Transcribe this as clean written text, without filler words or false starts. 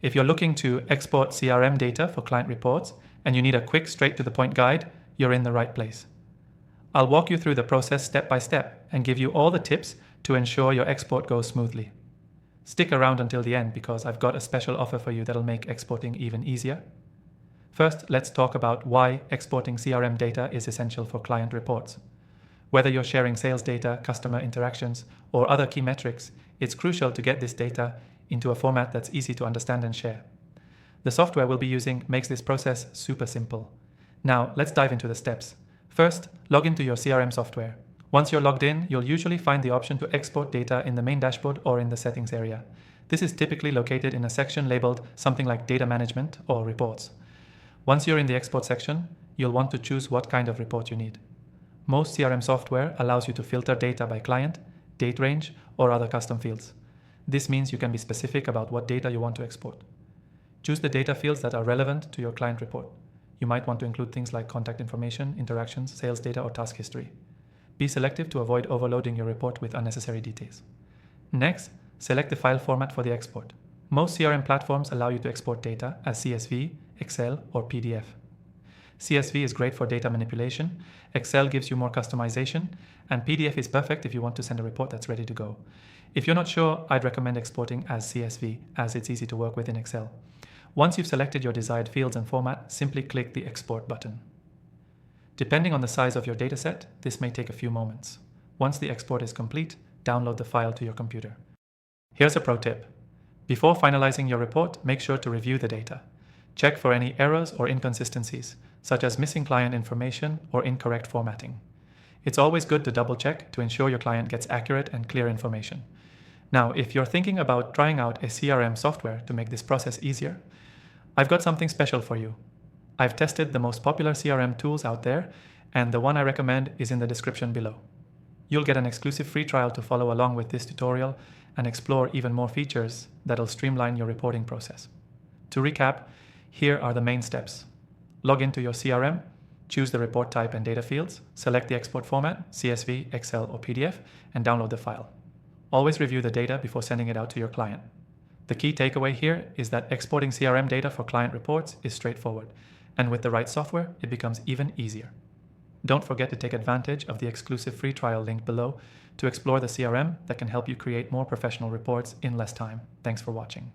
If you're looking to export CRM data for client reports and you need a quick, straight-to-the-point guide, you're in the right place. I'll walk you through the process step by step and give you all the tips to ensure your export goes smoothly. Stick around until the end because I've got a special offer for you that'll make exporting even easier. First, let's talk about why exporting CRM data is essential for client reports. Whether you're sharing sales data, customer interactions, or other key metrics, it's crucial to get this data into a format that's easy to understand and share. The software we'll be using makes this process super simple. Now, let's dive into the steps. First, log into your CRM software. Once you're logged in, you'll usually find the option to export data in the main dashboard or in the settings area. This is typically located in a section labeled something like Data Management or Reports. Once you're in the export section, you'll want to choose what kind of report you need. Most CRM software allows you to filter data by client, date range, or other custom fields. This means you can be specific about what data you want to export. Choose the data fields that are relevant to your client report. You might want to include things like contact information, interactions, sales data, or task history. Be selective to avoid overloading your report with unnecessary details. Next, select the file format for the export. Most CRM platforms allow you to export data as CSV, Excel, or PDF. CSV is great for data manipulation, Excel gives you more customization, and PDF is perfect if you want to send a report that's ready to go. If you're not sure, I'd recommend exporting as CSV, as it's easy to work with in Excel. Once you've selected your desired fields and format, simply click the Export button. Depending on the size of your dataset, this may take a few moments. Once the export is complete, download the file to your computer. Here's a pro tip. Before finalizing your report, make sure to review the data. Check for any errors or inconsistencies, such as missing client information or incorrect formatting. It's always good to double check to ensure your client gets accurate and clear information. Now, if you're thinking about trying out a CRM software to make this process easier, I've got something special for you. I've tested the most popular CRM tools out there, and the one I recommend is in the description below. You'll get an exclusive free trial to follow along with this tutorial and explore even more features that'll streamline your reporting process. To recap, here are the main steps. Log into your CRM, choose the report type and data fields, select the export format, CSV, Excel, or PDF, and download the file. Always review the data before sending it out to your client. The key takeaway here is that exporting CRM data for client reports is straightforward, and with the right software, it becomes even easier. Don't forget to take advantage of the exclusive free trial link below to explore the CRM that can help you create more professional reports in less time. Thanks for watching.